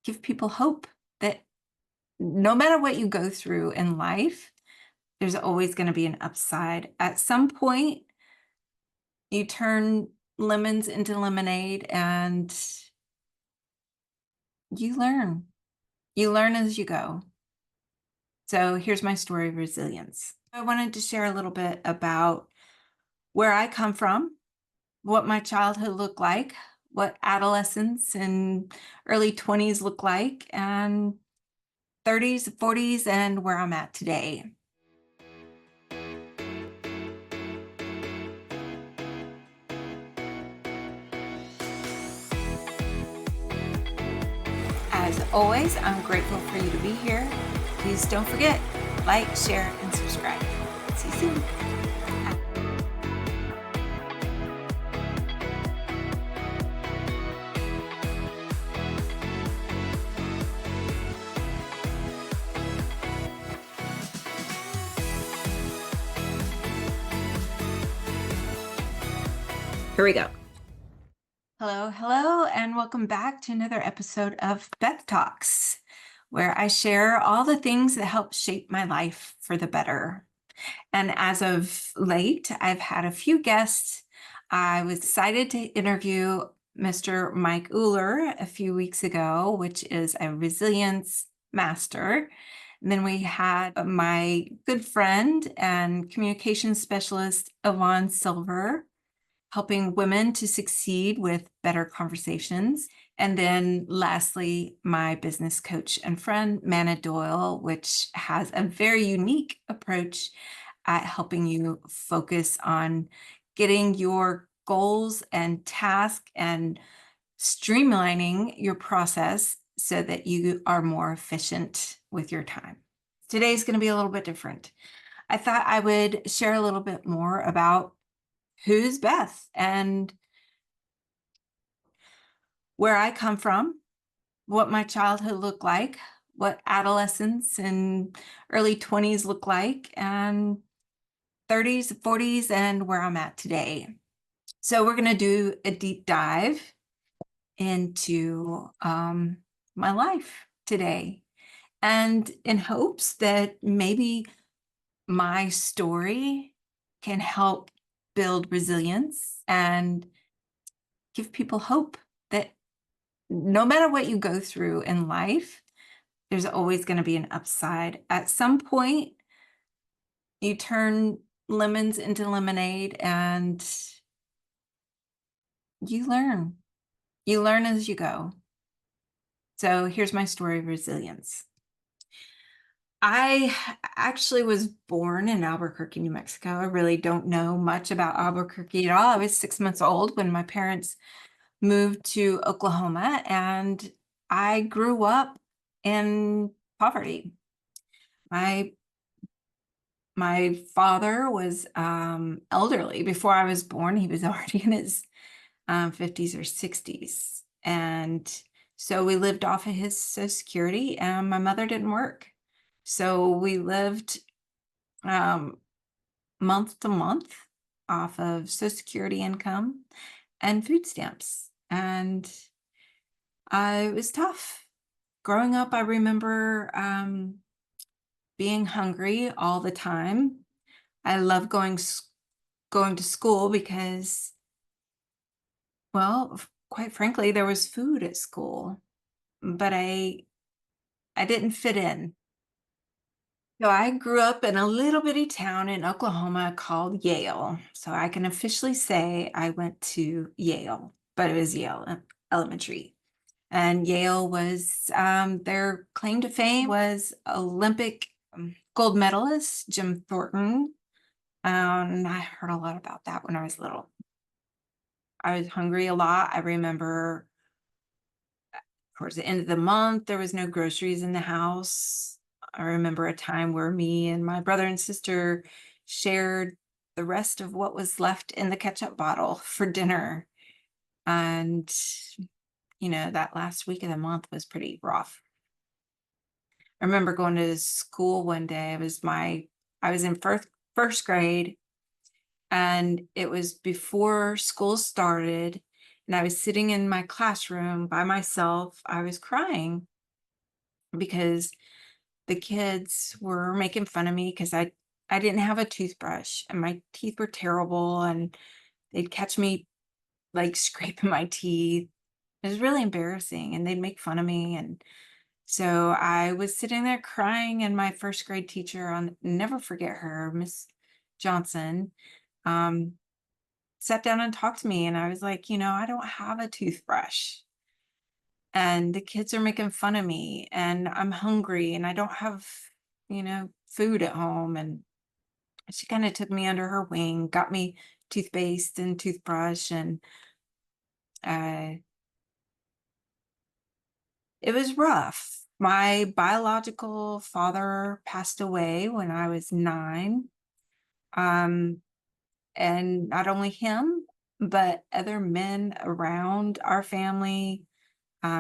give people hope that no matter what you go through in life, there's always going to be an upside. At some point, you turn lemons into lemonade and you learn. You learn as you go. So here's my story of resilience. I wanted to share a little bit about where I come from, what my childhood looked like, what adolescence and early 20s look like, and 30s, 40s, and where I'm at today. As always, I'm grateful for you to be here. Please don't forget, like, share, and subscribe. See you soon. Here we go. Hello, and welcome back to another episode of Beth Talks, where I share all the things that help shape my life for the better. And as of late, I've had a few guests. I was excited to interview Mr. Mike Uhler a few weeks ago, which is a resilience master. And then we had my good friend and communication specialist, Yvonne Silver, helping women to succeed with better conversations. And then lastly, my business coach and friend, Mana Doyle, which has a very unique approach at helping you focus on getting your goals and tasks and streamlining your process so that you are more efficient with your time. Today's going to be a little bit different. I thought I would share a little bit more about who's Beth and where I come from, what my childhood looked like, what adolescence and early 20s look like, and 30s, 40s, and where I'm at today. So we're going to do a deep dive into my life today, and in hopes that maybe my story can help build resilience and give people hope that no matter what you go through in life, there's always going to be an upside. At some point, you turn lemons into lemonade and you learn. You learn as you go. So here's my story of resilience. I actually was born in Albuquerque, New Mexico. I really don't know much about Albuquerque at all. I was 6 months old when my parents moved to Oklahoma, and I grew up in poverty. My father was elderly. Before I was born, he was already in his 50s or 60s. And so we lived off of his Social Security, and my mother didn't work. So we lived month to month off of Social Security income and food stamps. And it was tough. Growing up, I remember being hungry all the time. I love going to school because, well, quite frankly, there was food at school, but I didn't fit in. So I grew up in a little bitty town in Oklahoma called Yale. So I can officially say I went to Yale, but it was Yale Elementary. And Yale was, their claim to fame was Olympic gold medalist Jim Thornton. And I heard a lot about that when I was little. I was hungry a lot. I remember towards the end of the month, there was no groceries in the house. I remember a time where me and my brother and sister shared the rest of what was left in the ketchup bottle for dinner. And, that last week of the month was pretty rough. I remember going to school one day. I was in first grade, and it was before school started, and I was sitting in my classroom by myself. I was crying because the kids were making fun of me because I didn't have a toothbrush and my teeth were terrible, and they'd catch me like scraping my teeth. It was really embarrassing, and they'd make fun of me. And so I was sitting there crying, and my first grade teacher, on never forget her, Miss Johnson, um, sat down and talked to me. And I was like, I don't have a toothbrush, and the kids are making fun of me, and I'm hungry, and I don't have, food at home. And she kind of took me under her wing, got me toothpaste and toothbrush, and uh, it was rough. My biological father passed away when I was 9. Um, and not only him, but other men around our family,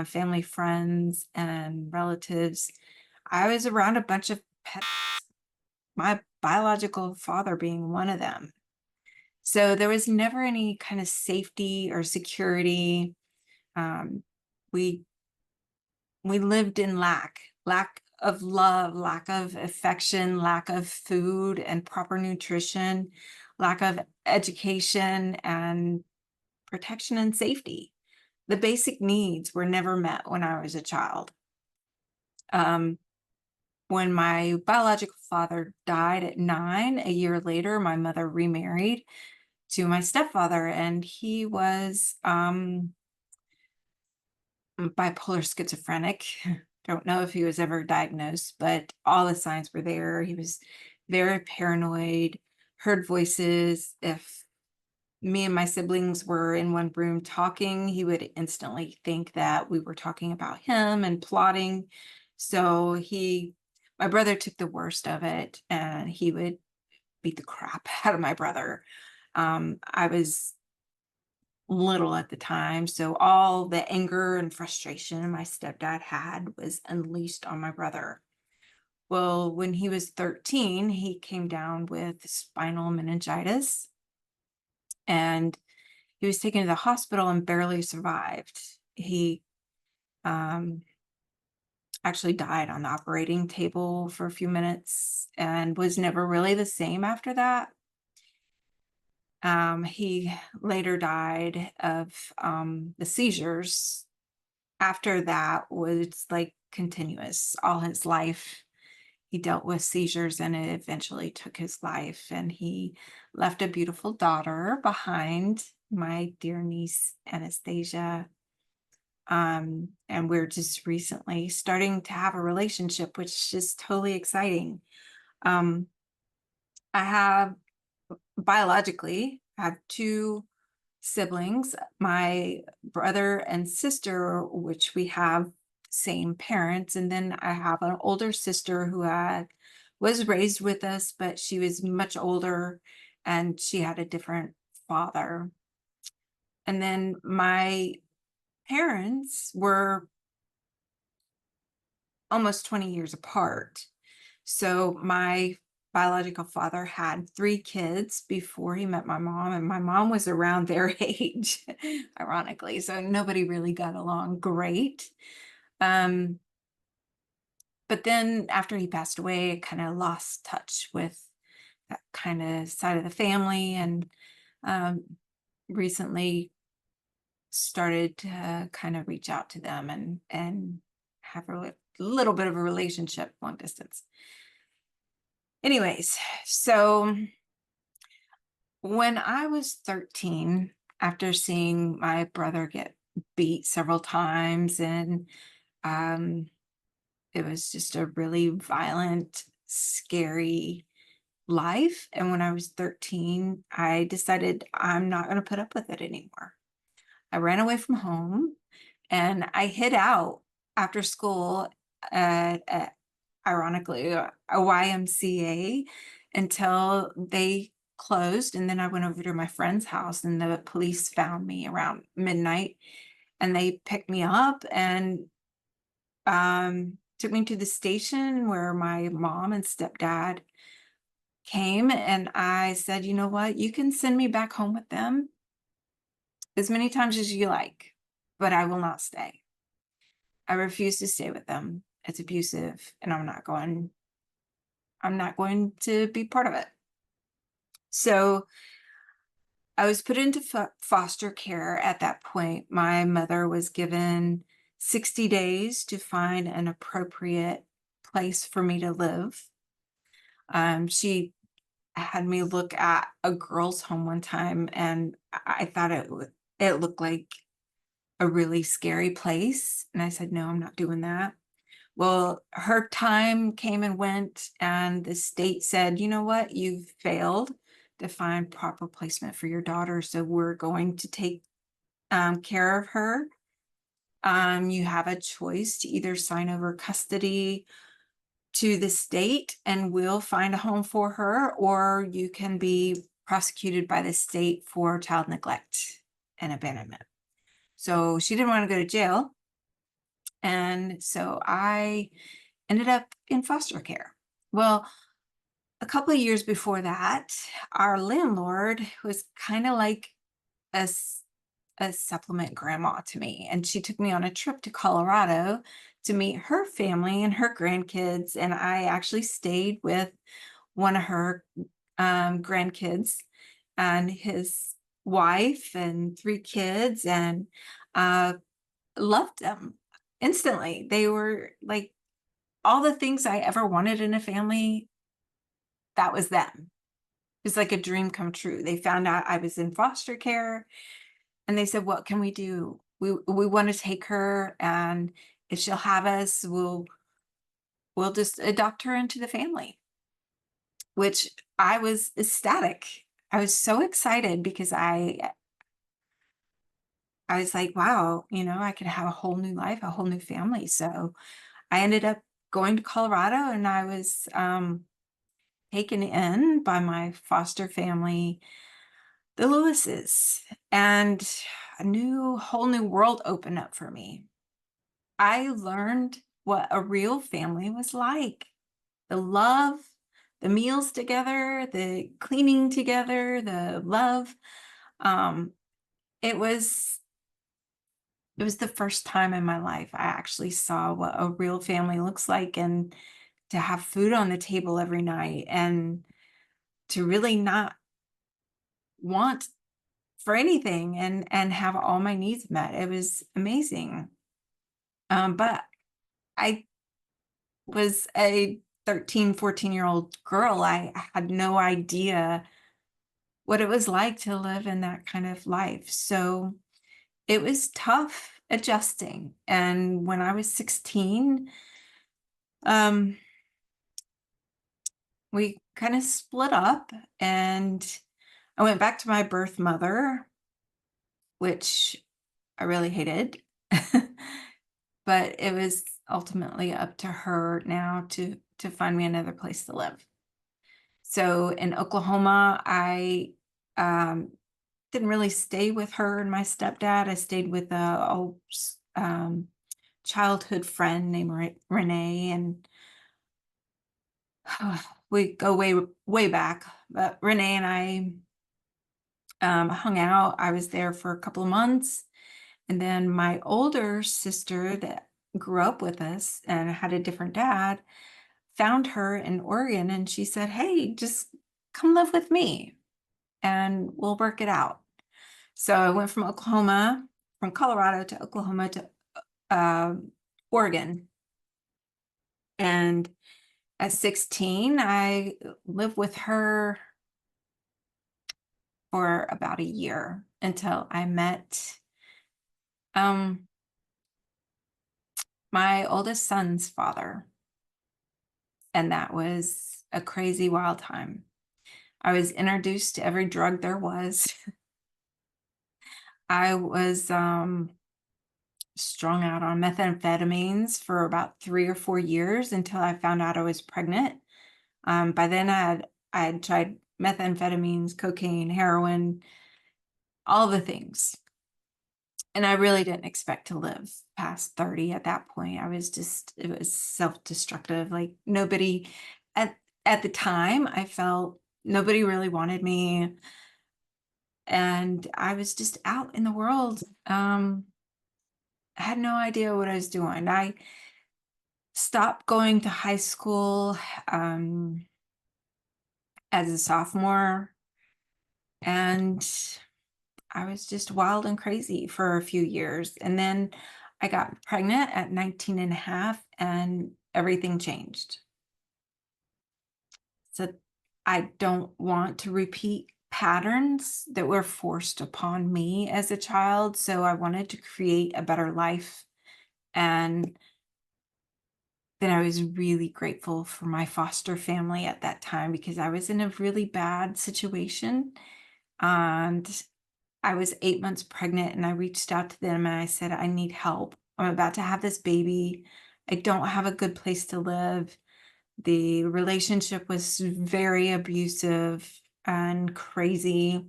family friends and relatives. I was around a bunch of pets, my biological father being one of them. So there was never any kind of safety or security. Um, we we lived in lack of love, lack of affection, lack of food and proper nutrition, lack of education and protection and safety. The basic needs were never met when I was a child. Um, when my biological father died at 9, a year later, my mother remarried to my stepfather, and he was bipolar schizophrenic. Don't know if he was ever diagnosed, but all the signs were there. He was very paranoid, heard voices. If me and my siblings were in one room talking, he would instantly think that we were talking about him and plotting. So my brother took the worst of it, and he would beat the crap out of my brother. I was little at the time, so all the anger and frustration my stepdad had was unleashed on my brother. Well, when he was 13, he came down with spinal meningitis, and he was taken to the hospital and barely survived. He um, actually died on the operating table for a few minutes and was never really the same after that. He later died of the seizures. After that was like continuous all his life. He dealt with seizures, and it eventually took his life. And he left a beautiful daughter behind, my dear niece Anastasia. And we're just recently starting to have a relationship, which is totally exciting. Um, I have biologically I have 2 siblings, my brother and sister, which we have same parents. And then I have an older sister who was raised with us, but she was much older and she had a different father. And then my parents were almost 20 years apart. So my biological father had 3 kids before he met my mom, and my mom was around their age, ironically. So nobody really got along great. Um, but then after he passed away, I kind of lost touch with that kind of side of the family, and um, recently started to kind of reach out to them and have a little bit of a relationship long distance. Anyways, so when I was 13, after seeing my brother get beat several times, and um, it was just a really violent, scary life. And when I was 13, I decided I'm not going to put up with it anymore. I ran away from home, and I hid out after school at ironically, a YMCA until they closed. And then I went over to my friend's house, and the police found me around midnight, and they picked me up and took me to the station where my mom and stepdad came. And I said, you know what? You can send me back home with them as many times as you like, but I will not stay. I refuse to stay with them. it's abusive, and I'm not going to be part of it. So I was put into foster care at that point. My mother was given 60 days to find an appropriate place for me to live. She had me look at a girl's home one time, and I thought it looked like a really scary place. And I said, no, I'm not doing that. Well, her time came and went, and the state said, you know what, you've failed to find proper placement for your daughter. So we're going to take care of her. You have a choice to either sign over custody to the state and we'll find a home for her, or you can be prosecuted by the state for child neglect and abandonment. So she didn't want to go to jail. And so I ended up in foster care. Well, a couple of years before that, our landlord was kind of like a supplement grandma to me. And she took me on a trip to Colorado to meet her family and her grandkids. And I actually stayed with one of her grandkids and his wife and 3 kids, and loved them instantly. They were like all the things I ever wanted in a family. That was them. It was like a dream come true. They found out I was in foster care, and they said, what can we do? We want to take her, and if she'll have us, we'll just adopt her into the family, which I was ecstatic. I was so excited because I was like, wow, I could have a whole new life, a whole new family. So I ended up going to Colorado, and I was taken in by my foster family, the Lewises, and whole new world opened up for me. I learned what a real family was like. The love, the meals together, the cleaning together, the love. Um, it was the first time in my life I actually saw what a real family looks like, and to have food on the table every night, and to really not want for anything, and have all my needs met. It was amazing. But I was a 13, 14-year-old girl. I had no idea what it was like to live in that kind of life. So it was tough adjusting. And when I was 16, um, we kind of split up, and I went back to my birth mother, which I really hated. But it was ultimately up to her now to find me another place to live. So in Oklahoma, I didn't really stay with her and my stepdad. I stayed with a old childhood friend named Renee, and we go way back. But Renee and I hung out. I was there for a couple of months, and then my older sister that grew up with us and had a different dad found her in Oregon, and she said, hey, just come live with me and we'll work it out. So I went from Colorado to Oklahoma to Oregon. And at 16, I lived with her for about a year until I met my oldest son's father. And that was a crazy, wild time. I was introduced to every drug there was. I was strung out on methamphetamines for about 3 or 4 years until I found out I was pregnant. By then I had tried methamphetamines, cocaine, heroin, all the things. And I really didn't expect to live past 30 at that point. It was self-destructive. Like nobody at the time, I felt nobody really wanted me. And I was just out in the world. I had no idea what I was doing. I stopped going to high school um, as a sophomore, and I was just wild and crazy for a few years. And then I got pregnant at 19 and a half, and everything changed. So I don't want to repeat patterns that were forced upon me as a child. So I wanted to create a better life. And then I was really grateful for my foster family at that time because I was in a really bad situation. And I was 8 months pregnant, and I reached out to them and I said, I need help. I'm about to have this baby. I don't have a good place to live. The relationship was very abusive and crazy.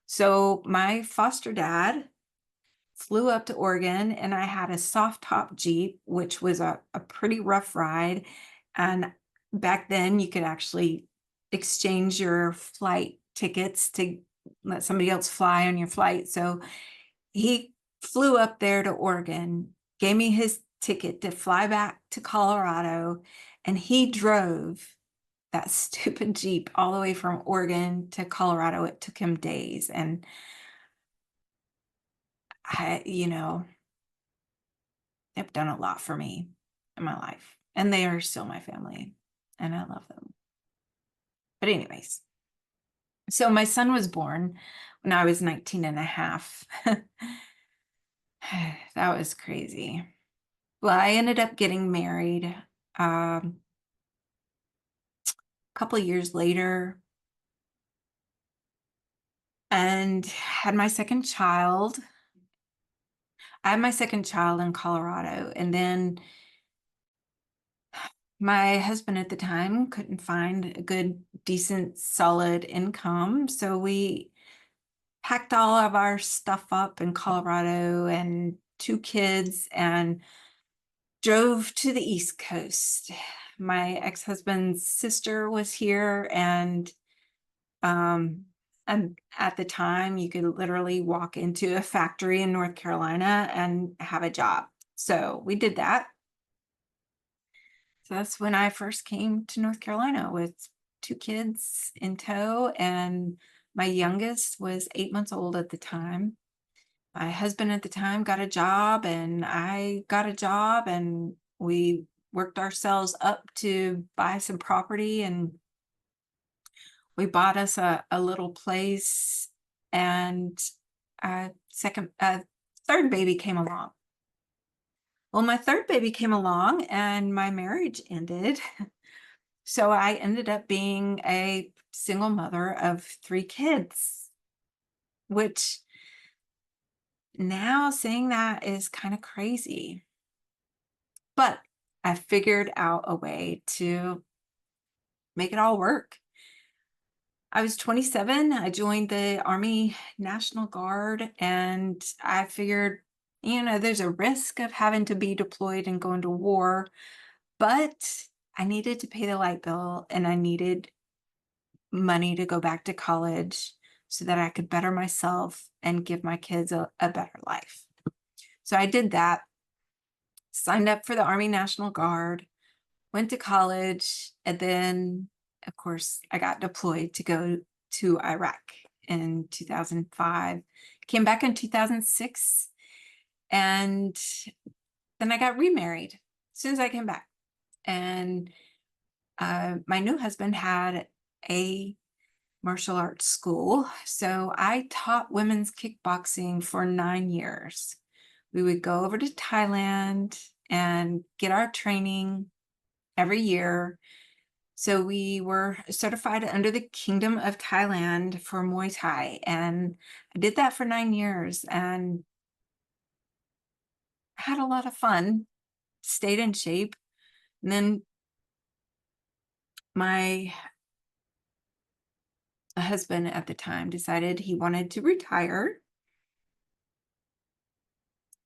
So my foster dad flew up to Oregon, and I had a soft top Jeep, which was a pretty rough ride. And back then, you could actually exchange your flight tickets to let somebody else fly on your flight. So he flew up there to Oregon, gave me his ticket to fly back to Colorado, and he drove that stupid Jeep all the way from Oregon to Colorado. It took him days. And they've done a lot for me in my life, and they are still my family, and I love them. But anyways, so my son was born when I was 19 and a half. That was crazy. Well, I ended up getting married a couple of years later and had my second child. I had my second child in Colorado, and then my husband at the time couldn't find a good, decent, solid income. So we packed all of our stuff up in Colorado and 2 kids and drove to the East Coast. My ex-husband's sister was here, um, and at the time you could literally walk into a factory in North Carolina and have a job. So we did that. So that's when I first came to North Carolina with 2 kids in tow, and my youngest was 8 months old at the time. My husband at the time got a job, and I got a job, and we worked ourselves up to buy some property, and we bought us a little place, and third baby came along. Well, my third baby came along and my marriage ended. So I ended up being a single mother of 3 kids, which now saying that is kind of crazy. But I figured out a way to make it all work. I was 27. I joined the Army National Guard, and I figured, there's a risk of having to be deployed and go into war, but I needed to pay the light bill, and I needed money to go back to college so that I could better myself and give my kids a better life. So I did that, signed up for the Army National Guard, went to college, and then, of course, I got deployed to go to Iraq in 2005, came back in 2006, and then I got remarried as soon as I came back. And my new husband had a martial arts school. So I taught women's kickboxing for 9 years. We would go over to Thailand and get our training every year. So we were certified under the Kingdom of Thailand for Muay Thai. And I did that for 9 years and had a lot of fun, stayed in shape. And then my husband at the time decided he wanted to retire.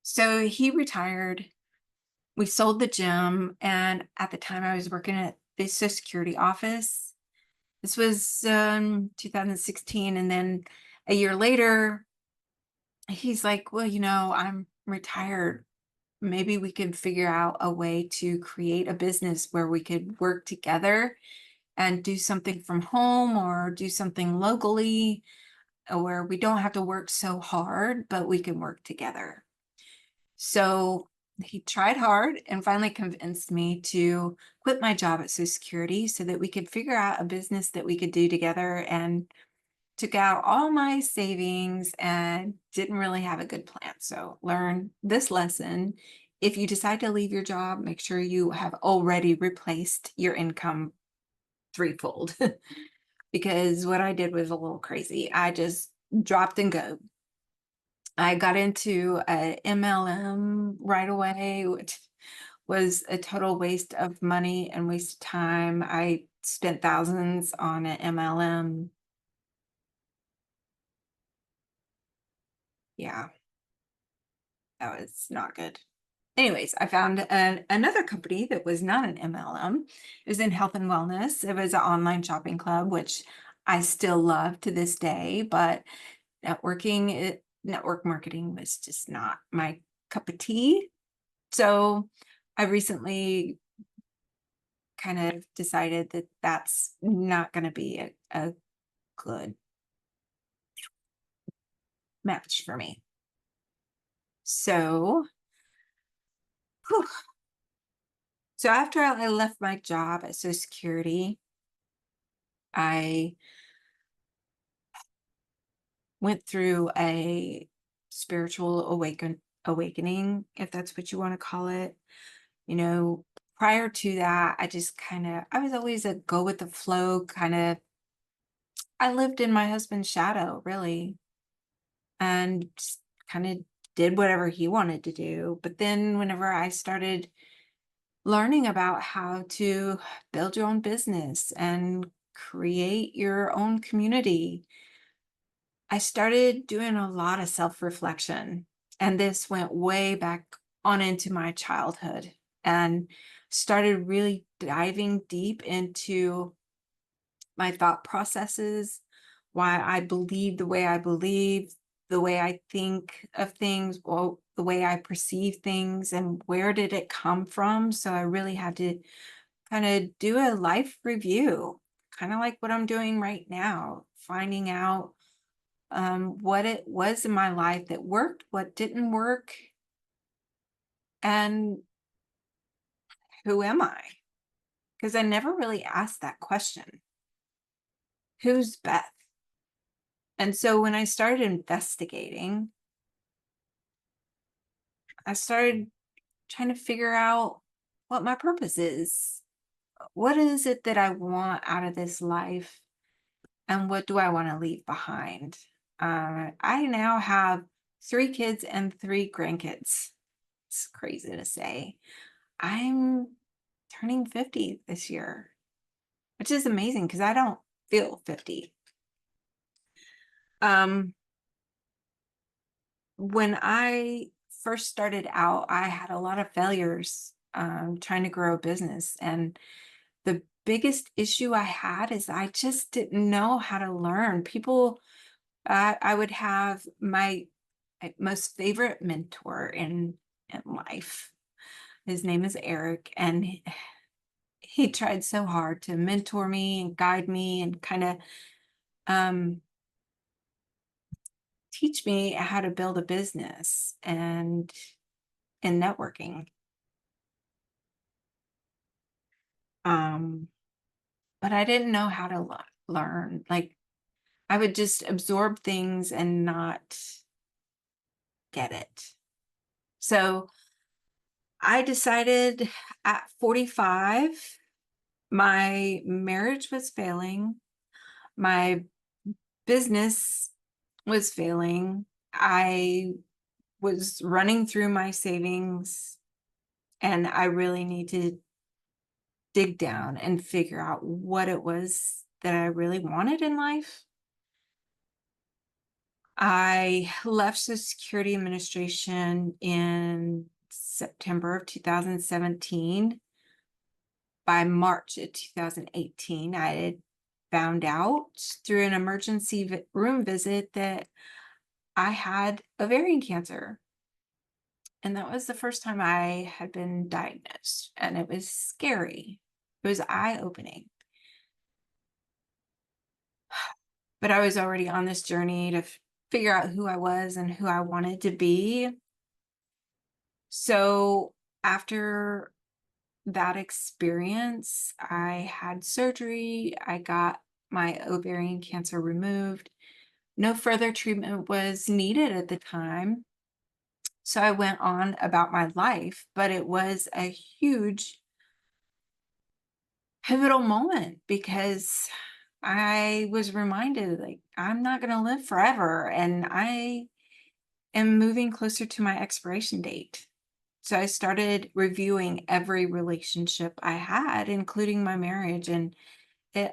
So he retired. We sold the gym, and at the time I was working at the Social Security office. This was 2016, and then a year later, he's like, well, I'm retired. maybe we could figure out a way to create a business where we could work together and do something from home or do something locally, where we don't have to work so hard, but we can work together. So he tried hard and finally convinced me to quit my job at Social Security so that we could figure out a business that we could do together, and took out all my savings and didn't really have a good plan. So learn this lesson. If you decide to leave your job, make sure you have already replaced your income threefold. Because what I did was a little crazy. I just dropped and go. I got into a MLM right away, which was a total waste of money and waste of time. I spent thousands on an MLM. Yeah, that was not good. Anyways, I found another company that was not an MLM. It was in health and wellness. It was an online shopping club, which I still love to this day, but network marketing was just not my cup of tea. So I recently kind of decided that that's not going to be a good match for me. So, whew. So after I left my job at Social Security, I went through a spiritual awakening, if that's what you want to call it. You know, prior to that, I was always a go with the flow kind of. I lived in my husband's shadow, really, and just kind of did whatever he wanted to do. But then whenever I started learning about how to build your own business and create your own community, I started doing a lot of self-reflection. And this went way back on into my childhood, and started really diving deep into my thought processes, why I believe the way I believe, the way I think of things, or the way I perceive things, and where did it come from. So I really had to kind of do a life review, kind of like what I'm doing right now, finding out what it was in my life that worked, what didn't work, and who am I? Because I never really asked that question. Who's Beth? And so when I started investigating, I started trying to figure out what my purpose is. What is it that I want out of this life? And what do I want to leave behind? I now have 3 kids and 3 grandkids. It's crazy to say. I'm turning 50 this year, which is amazing because I don't feel 50. Um, when I first started out, I had a lot of failures trying to grow a business. And the biggest issue I had is I just didn't know how to learn. I would have my most favorite mentor in life. His name is Eric, and he tried so hard to mentor me and guide me and kind of um, teach me how to build a business and in networking. Um, but I didn't know how to learn. Like, I would just absorb things and not get it. So I decided at 45, my marriage was failing, my business was failing. I was running through my savings, and I really need to dig down and figure out what it was that I really wanted in life. I left Social Security Administration in September of 2017. By March of 2018, I had found out through an emergency room visit that I had ovarian cancer. And that was the first time I had been diagnosed, and it was scary. It was eye-opening. But I was already on this journey to figure out who I was and who I wanted to be. So after that experience, I had surgery. I got my ovarian cancer removed. No further treatment was needed at the time. So I went on about my life, but it was a huge pivotal moment because I was reminded, like, I'm not going to live forever and I am moving closer to my expiration date. So I started reviewing every relationship I had, including my marriage, and it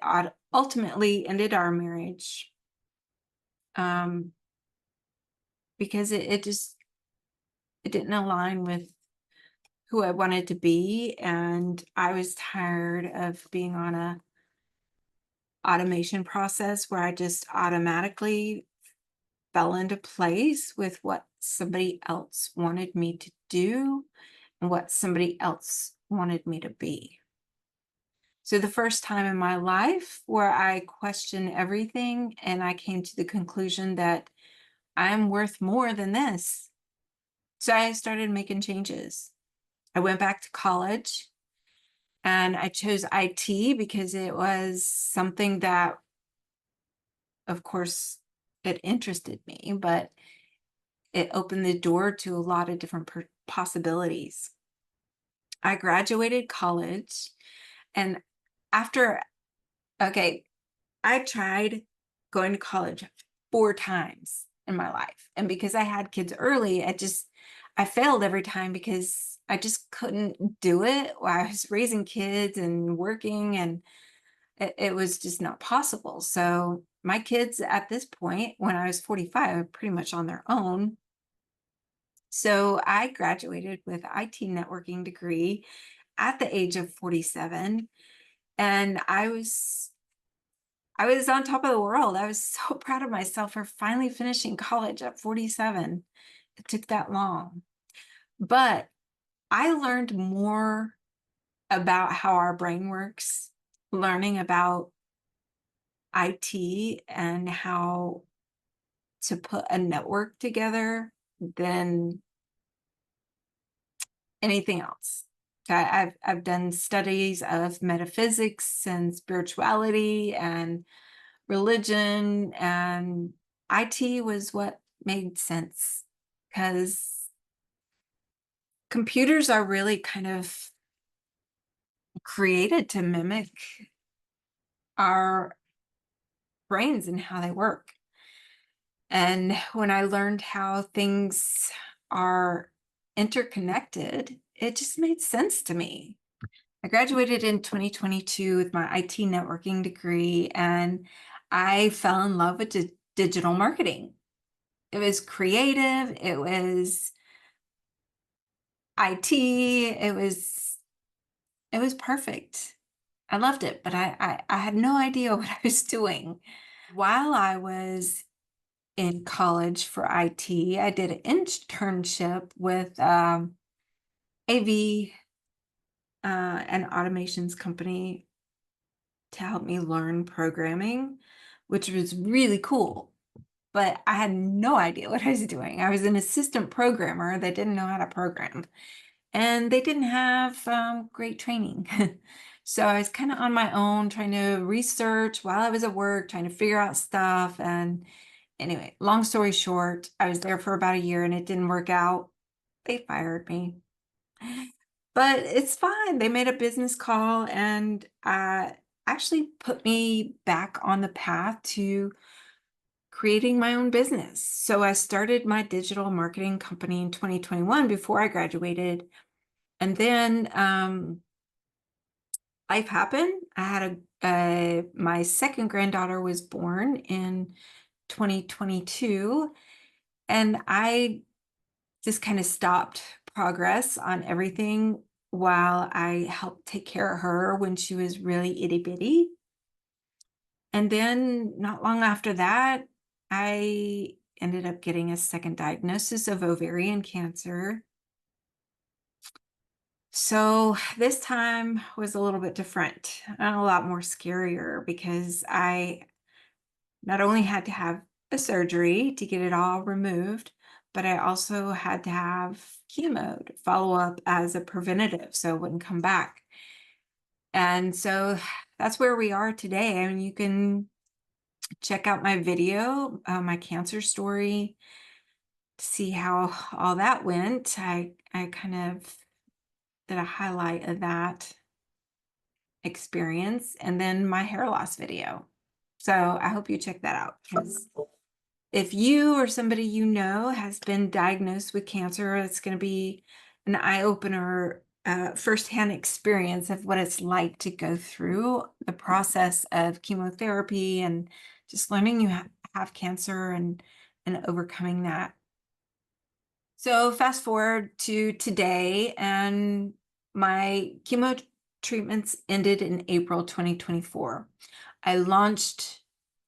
ultimately ended our marriage, um, because it didn't align with who I wanted to be, and I was tired of being on a automation process where I just automatically fell into place with what somebody else wanted me to do and what somebody else wanted me to be. So the first time in my life where I questioned everything and I came to the conclusion that I'm worth more than this. So I started making changes. I went back to college and I chose IT because it was something that, of course, it interested me, but it opened the door to a lot of different possibilities. I graduated college, and after, okay, I tried going to college 4 times in my life. And because I had kids early, I failed every time because I just couldn't do it while I was raising kids and working, and it was just not possible. So my kids at this point, when I was 45, were pretty much on their own. So I graduated with IT networking degree at the age of 47, and I was on top of the world. I was so proud of myself for finally finishing college at 47. It took that long. But I learned more about how our brain works, learning about IT and how to put a network together than anything else. I've done studies of metaphysics and spirituality and religion, and IT was what made sense because computers are really kind of created to mimic our brains and how they work. And when I learned how things are interconnected, it just made sense to me. I graduated in 2022 with my IT networking degree, and I fell in love with digital marketing. It was creative, it was IT, it was perfect. I loved it, but I had no idea what I was doing. While I was in college for IT, I did an internship with AV an automations company to help me learn programming, which was really cool. But I had no idea what I was doing. I was an assistant programmer that didn't know how to program, and they didn't have great training. So I was kind of on my own trying to research while I was at work, trying to figure out stuff. And anyway, long story short, I was there for about a year and it didn't work out. They fired me. But it's fine. They made a business call and actually put me back on the path to creating my own business. So I started my digital marketing company in 2021 before I graduated. And then life happened. I had my second granddaughter was born in 2022, and I just kind of stopped progress on everything while I helped take care of her when she was really itty bitty. And then not long after that, I ended up getting a second diagnosis of ovarian cancer. So this time was a little bit different and a lot more scarier because I not only had to have a surgery to get it all removed, but I also had to have chemo to follow up as a preventative so it wouldn't come back. And so that's where we are today. I mean, you can check out my video, my cancer story, to see how all that went. I kind of did a highlight of that experience and then my hair loss video. So I hope you check that out, because if you or somebody you know has been diagnosed with cancer, it's going to be an eye-opener, firsthand experience of what it's like to go through the process of chemotherapy and just learning you have cancer and overcoming that. So fast forward to today, and my chemo treatments ended in April 2024. I launched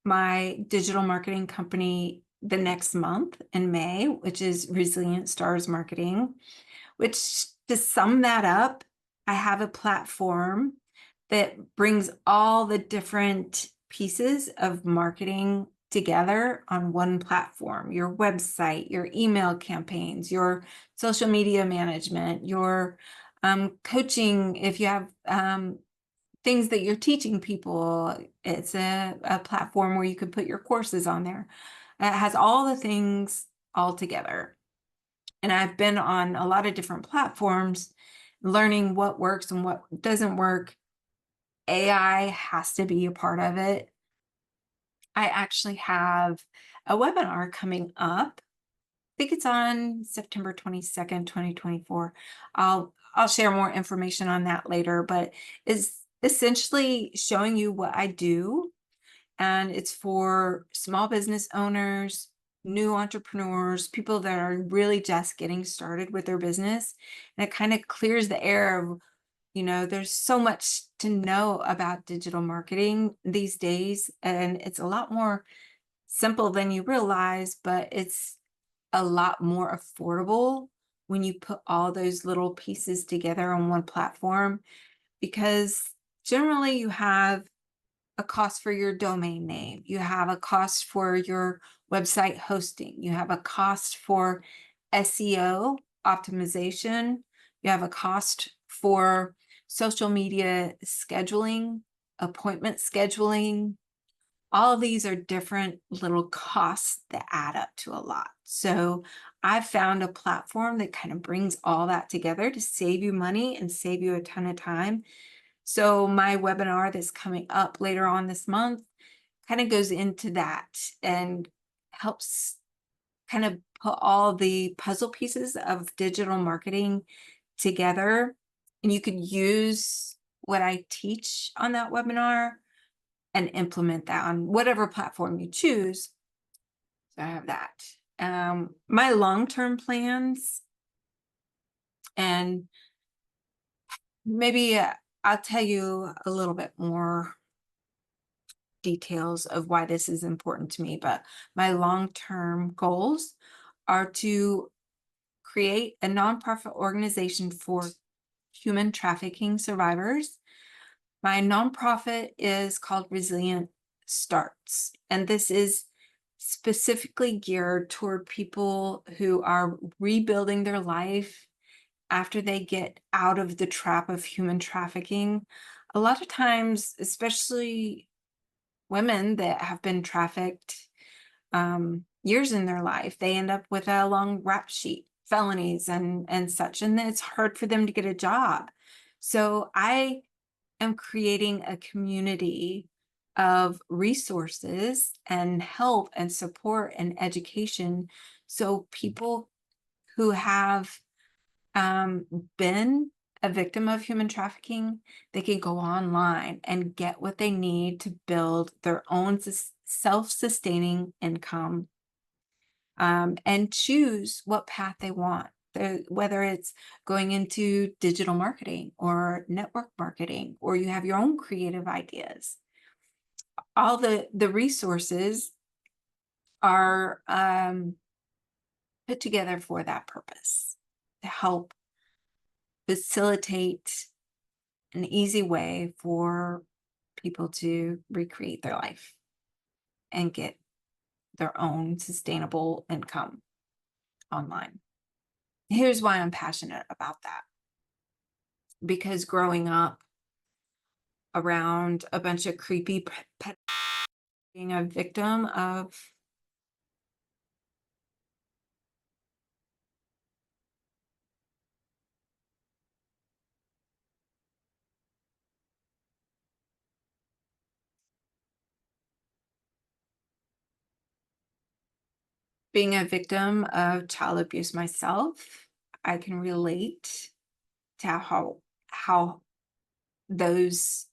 my digital marketing company the next month in May, which is Resilient Stars Marketing, which, to sum that up, I have a platform that brings all the different pieces of marketing together on one platform: your website, your email campaigns, your social media management, your coaching. If you have things that you're teaching people, it's a platform where you could put your courses on there. It has all the things all together. And I've been on a lot of different platforms learning what works and what doesn't work. AI has to be a part of it. I actually have a webinar coming up. I think it's on September 22nd, 2024. I'll share more information on that later, but it's essentially showing you what I do, and it's for small business owners, new entrepreneurs, people that are really just getting started with their business. And it kind of clears the air of, there's so much to know about digital marketing these days, and it's a lot more simple than you realize, but it's a lot more affordable when you put all those little pieces together on one platform, because generally you have a cost for your domain name, you have a cost for your website hosting, you have a cost for SEO optimization, you have a cost for social media scheduling, appointment scheduling. All of these are different little costs that add up to a lot. So I've found a platform that kind of brings all that together to save you money and save you a ton of time. So my webinar that's coming up later on this month kind of goes into that and helps kind of put all the puzzle pieces of digital marketing together. And you could use what I teach on that webinar and implement that on whatever platform you choose. So I have that. My long-term plans, and maybe I'll tell you a little bit more details of why this is important to me, but my long-term goals are to create a nonprofit organization for human trafficking survivors. My nonprofit is called Resilient Starts, and this is specifically geared toward people who are rebuilding their life after they get out of the trap of human trafficking. A lot of times, especially women that have been trafficked years in their life, they end up with a long rap sheet, felonies and such, and then it's hard for them to get a job. So I am creating a community of resources and help and support and education, so people who have been a victim of human trafficking, they can go online and get what they need to build their own self-sustaining income, and choose what path they want. Whether it's going into digital marketing or network marketing, or you have your own creative ideas. All the resources are put together for that purpose, to help facilitate an easy way for people to recreate their life and get their own sustainable income online. Here's why I'm passionate about that. Because growing up around a bunch of creepy being a victim of being a victim of child abuse myself, I can relate to how those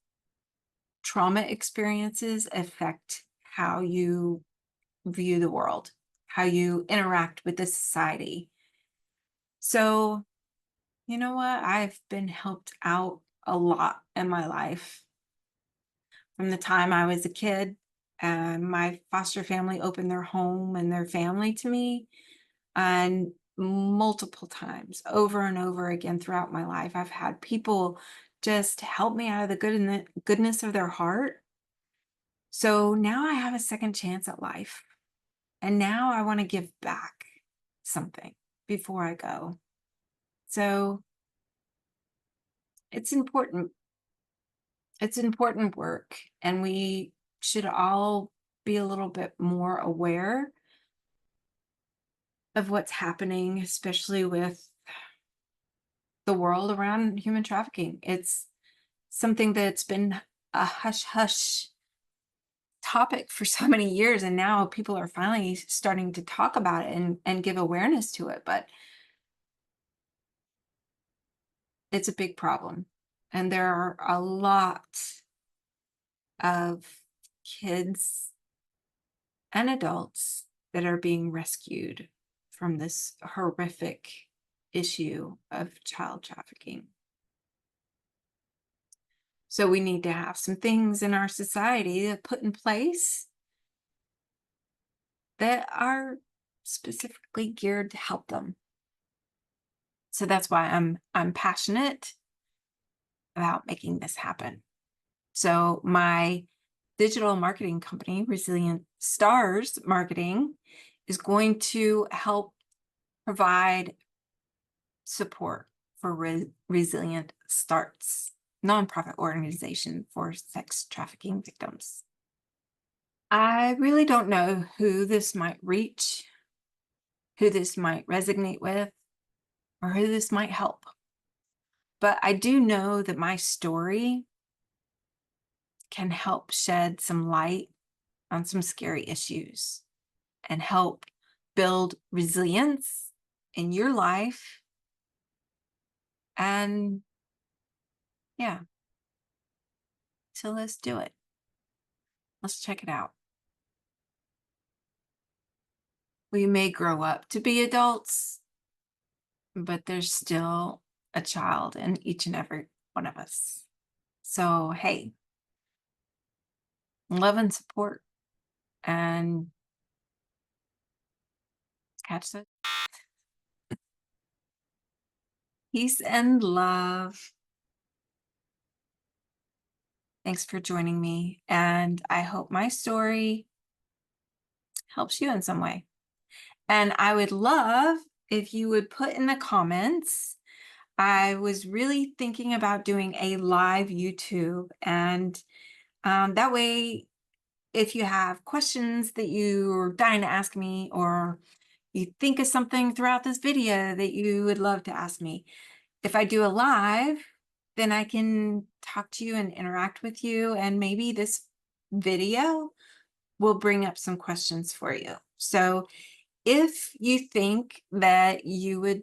trauma experiences affect how you view the world, how you interact with the society. So, you know what? I've been helped out a lot in my life. From the time I was a kid, my foster family opened their home and their family to me. And multiple times, over and over again throughout my life, I've had people just help me out of the goodness of their heart. So now I have a second chance at life. And now I want to give back something before I go. So it's important. It's important work. And we should all be a little bit more aware of what's happening, especially with the world around human trafficking. It's something that's been a hush hush topic for so many years. And now people are finally starting to talk about it and give awareness to it. But it's a big problem. And there are a lot of kids and adults that are being rescued from this horrific issue of child trafficking. So we need to have some things in our society that put in place that are specifically geared to help them. So that's why I'm passionate about making this happen. So my digital marketing company, Resilient Stars Marketing, is going to help provide support for Resilient Starts, nonprofit organization for sex trafficking victims. I really don't know who this might reach, who this might resonate with, or who this might help. But I do know that my story can help shed some light on some scary issues and help build resilience in your life. And yeah, so let's do it. Let's check it out. We may grow up to be adults, but there's still a child in each and every one of us. So, hey, love and support and catch the peace and love. Thanks for joining me. And I hope my story helps you in some way. And I would love if you would put in the comments. I was really thinking about doing a live YouTube, and that way, if you have questions that you're dying to ask me, or you think of something throughout this video that you would love to ask me, if I do a live, then I can talk to you and interact with you, and maybe this video will bring up some questions for you. So if you think that you would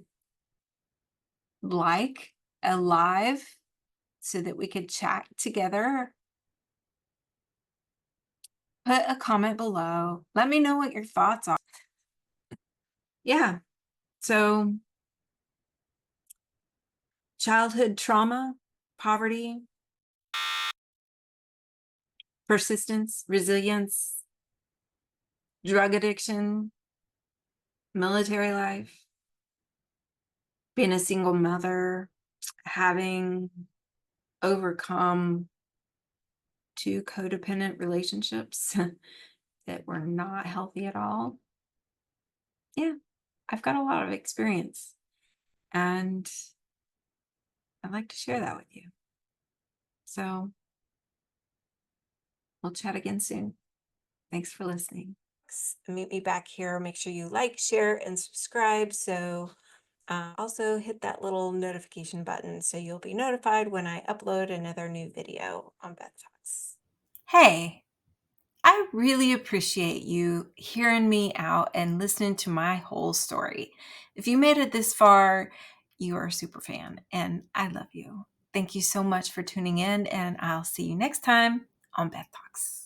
like a live so that we could chat together, put a comment below. Let me know what your thoughts are. Yeah. So childhood trauma, poverty, persistence, resilience, drug addiction, military life, being a single mother, having overcome two codependent relationships that were not healthy at all. Yeah, I've got a lot of experience, and I'd like to share that with you. So we'll chat again soon. Thanks for listening. Meet me back here. Make sure you like, share, and subscribe. So also hit that little notification button so you'll be notified when I upload another new video on Beth Talks. Hey, I really appreciate you hearing me out and listening to my whole story. If you made it this far, you are a super fan, and I love you. Thank you so much for tuning in, and I'll see you next time on Beth Talks.